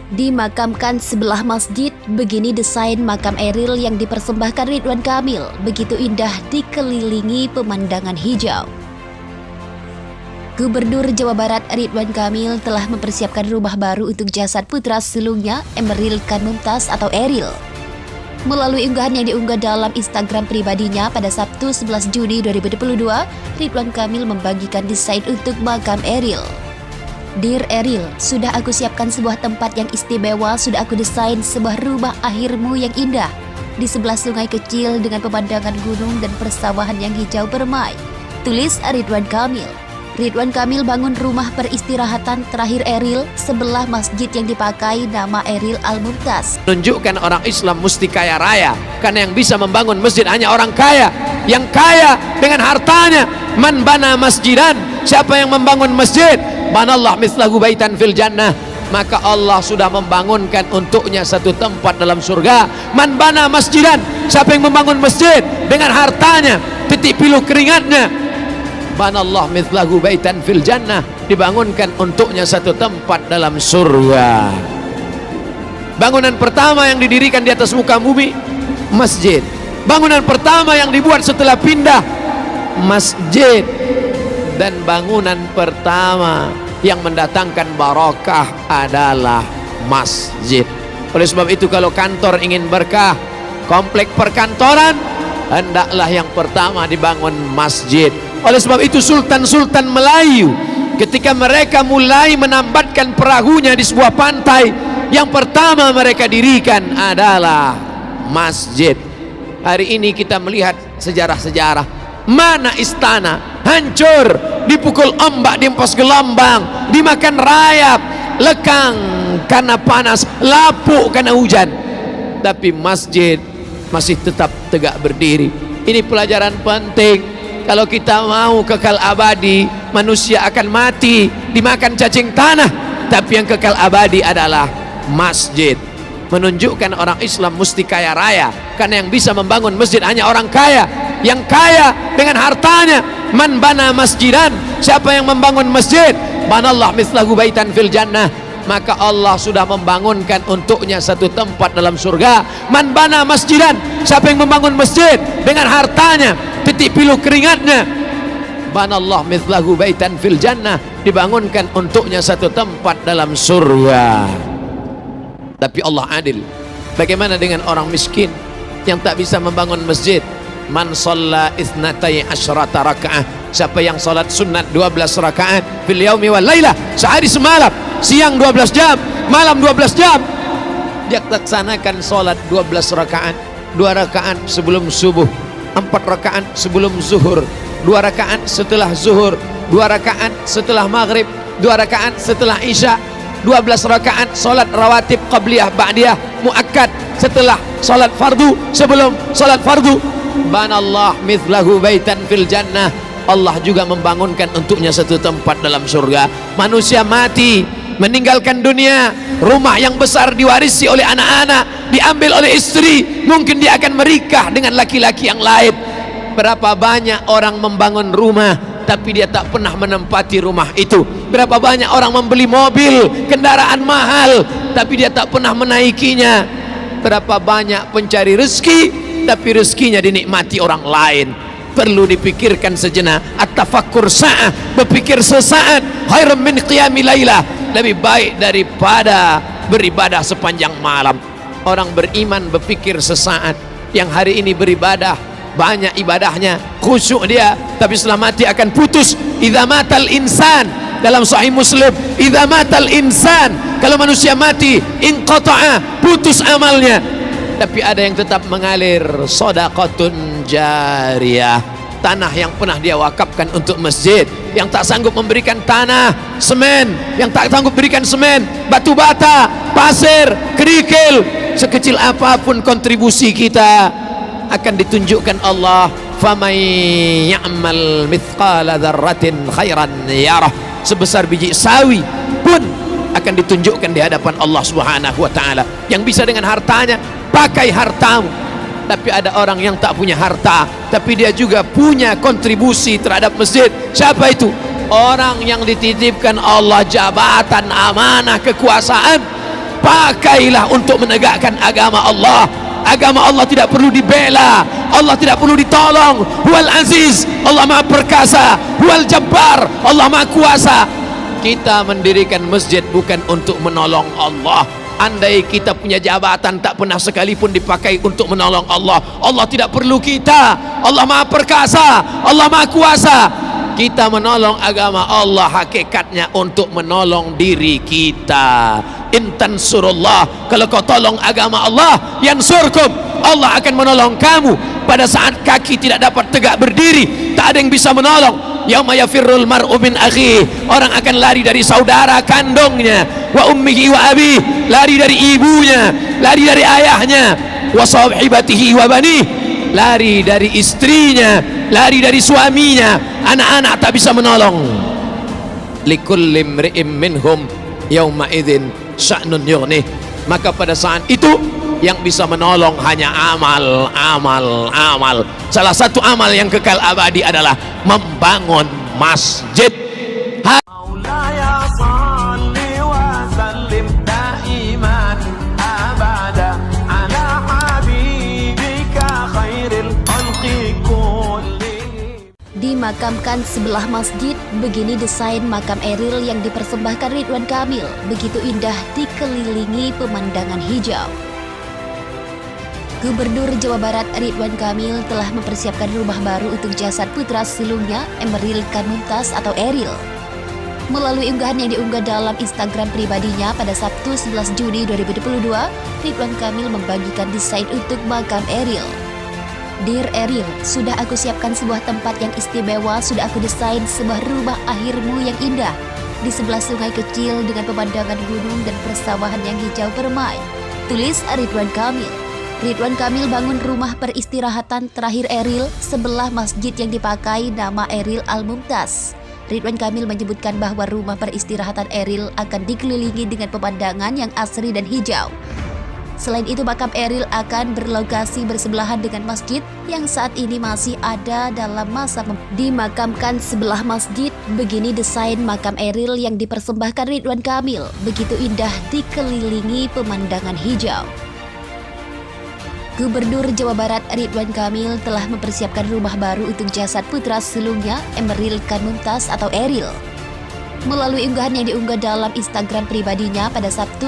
Dimakamkan sebelah masjid, begini desain makam Eril yang dipersembahkan Ridwan Kamil, begitu indah dikelilingi pemandangan hijau. Gubernur Jawa Barat Ridwan Kamil telah mempersiapkan rumah baru untuk jasad putra sulungnya, Emeril Khan Mumtaz atau Eril. Melalui unggahan yang diunggah dalam Instagram pribadinya pada Sabtu 11 Juni 2022, Ridwan Kamil membagikan desain untuk makam Eril. Dear Eril, sudah aku siapkan sebuah tempat yang istimewa, sudah aku desain sebuah rumah akhirmu yang indah di sebelah sungai kecil dengan pemandangan gunung dan persawahan yang hijau permai. Tulis Ridwan Kamil. Ridwan Kamil bangun rumah peristirahatan terakhir Eril sebelah masjid yang dipakai nama Eril Al-Mumtaz. Menunjukkan orang Islam mesti kaya raya, karena yang bisa membangun masjid hanya orang kaya. Yang kaya dengan hartanya. Man bana masjidan, siapa yang membangun masjid, banallah mislahu baitan fil jannah, maka Allah sudah membangunkan untuknya satu tempat dalam surga. Man bana masjidan, siapa yang membangun masjid dengan hartanya, titik pilu keringatnya, banallah mislahu baitan fil jannah, dibangunkan untuknya satu tempat dalam surga. Bangunan pertama yang didirikan di atas muka bumi, masjid. Bangunan pertama yang dibuat setelah pindah, masjid. Dan bangunan pertama yang mendatangkan barakah adalah masjid. Oleh sebab itu, kalau kantor ingin berkah, komplek perkantoran, hendaklah yang pertama dibangun masjid. Oleh sebab itu, sultan-sultan Melayu ketika mereka mulai menambatkan perahunya di sebuah pantai, yang pertama mereka dirikan adalah masjid. Hari ini kita melihat sejarah-sejarah. Mana istana hancur, dipukul ombak, diempas gelombang, dimakan rayap, lekang karena panas, lapuk karena hujan, tapi masjid masih tetap tegak berdiri. Ini pelajaran penting. Kalau kita mau kekal abadi, manusia akan mati, dimakan cacing tanah, tapi yang kekal abadi adalah masjid. Menunjukkan orang Islam mesti kaya raya, karena yang bisa membangun masjid hanya orang kaya. Yang kaya dengan hartanya. Man bana masjidan, siapa yang membangun masjid, banallah mislahu baitan fil jannah, maka Allah sudah membangunkan untuknya satu tempat dalam surga. Man bana masjidan, siapa yang membangun masjid dengan hartanya, titik pilu keringatnya, banallah mislahu baitan fil jannah, dibangunkan untuknya satu tempat dalam surga. Tapi Allah adil. Bagaimana dengan orang miskin yang tak bisa membangun masjid? Man shalla itsnatai asyrata rakaah, siapa yang salat sunat 12 rakaat fil yaumi wal lailah, sehari semalam, siang 12 jam, malam 12 jam, dia laksanakan salat 12 rakaat, 2 rakaat sebelum subuh, 4 rakaat sebelum zuhur, 2 rakaat setelah zuhur, 2 rakaat setelah maghrib, 2 rakaat setelah isya, 12 rakaat salat rawatib qabliyah ba'diyah muakkad setelah salat fardu, sebelum salat fardu. Banallah mithlahu baitan fil jannah, Allah juga membangunkan untuknya satu tempat dalam surga. Manusia mati, meninggalkan dunia, rumah yang besar diwarisi oleh anak-anak, diambil oleh istri, mungkin dia akan menikah dengan laki-laki yang lain. Berapa banyak orang membangun rumah tapi dia tak pernah menempati rumah itu. Berapa banyak orang membeli mobil, kendaraan mahal, tapi dia tak pernah menaikinya. Berapa banyak pencari rezeki tapi rezekinya dinikmati orang lain. Perlu dipikirkan sejenak. At-tafakkur sa'ah, berpikir sesaat, khairum min qiyami lailah, lebih baik daripada beribadah sepanjang malam. Orang beriman berpikir sesaat. Yang hari ini beribadah, banyak ibadahnya, khusyuk dia, tapi setelah mati akan putus. Idza matal insan, dalam Sahih Muslim, idza matal insan, kalau manusia mati, inqata'a, putus amalnya. Tapi ada yang tetap mengalir, shadaqatun jariyah, tanah yang pernah dia wakafkan untuk masjid. Yang tak sanggup memberikan tanah, semen, yang tak sanggup berikan semen, batu bata, pasir, kerikil, sekecil apapun kontribusi kita akan ditunjukkan Allah. Faman ya'mal mithqala dzarratin khairan yarah, sebesar biji sawi pun akan ditunjukkan di hadapan Allah Subhanahu wa taala. Yang bisa dengan hartanya, pakai hartamu. Tapi ada orang yang tak punya harta, tapi dia juga punya kontribusi terhadap masjid. Siapa itu? Orang yang dititipkan Allah jabatan, amanah, kekuasaan, pakailah untuk menegakkan agama Allah. Agama Allah tidak perlu dibela, Allah tidak perlu ditolong. Huwal aziz, Allah maha perkasa. Huwal jabbar, Allah maha kuasa. Kita mendirikan masjid bukan untuk menolong Allah. Andai kita punya jabatan tak pernah sekalipun dipakai untuk menolong Allah, Allah tidak perlu kita. Allah maha perkasa, Allah maha kuasa. Kita menolong agama Allah hakikatnya untuk menolong diri kita. Intan surullah, kalau kau tolong agama Allah, yansurkum, Allah akan menolong kamu. Pada saat kaki tidak dapat tegak berdiri, tak ada yang bisa menolong. Yauma yafirrul mar'u min akhi, orang akan lari dari saudara kandungnya. Wa ummihi wa abi, lari dari ibunya, lari dari ayahnya. Wa sahibatihi wa bani, lari dari istrinya, lari dari suaminya. Anak-anak tak bisa menolong. Likulli imri'im minhum yauma idzin sya'nun yughnih. Maka pada saat itu yang bisa menolong hanya amal, amal, amal. Salah satu amal yang kekal abadi adalah membangun masjid. Dimakamkan sebelah masjid, begini desain makam Eril yang dipersembahkan Ridwan Kamil, begitu indah dikelilingi pemandangan hijau. Gubernur Jawa Barat Ridwan Kamil telah mempersiapkan rumah baru untuk jasad putra sulungnya Emeril Khan Mumtaz atau Eril. Melalui unggahan yang diunggah dalam Instagram pribadinya pada Sabtu 11 Juni 2022, Ridwan Kamil membagikan desain untuk makam Eril. Dear Eril, sudah aku siapkan sebuah tempat yang istimewa, sudah aku desain sebuah rumah akhirmu yang indah di sebelah sungai kecil dengan pemandangan gunung dan persawahan yang hijau permai. Tulis Ridwan Kamil. Ridwan Kamil bangun rumah peristirahatan terakhir Eril sebelah masjid yang dipakai nama Eril Al-Mumtaz. Ridwan Kamil menyebutkan bahwa rumah peristirahatan Eril akan dikelilingi dengan pemandangan yang asri dan hijau. Selain itu, makam Eril akan berlokasi bersebelahan dengan masjid yang saat ini masih ada dalam masa dimakamkan sebelah masjid. Begini desain makam Eril yang dipersembahkan Ridwan Kamil, begitu indah dikelilingi pemandangan hijau. Gubernur Jawa Barat Ridwan Kamil telah mempersiapkan rumah baru untuk jasad putra sulungnya Emeril Khan Mumtaz atau Eril. Melalui unggahan yang diunggah dalam Instagram pribadinya pada Sabtu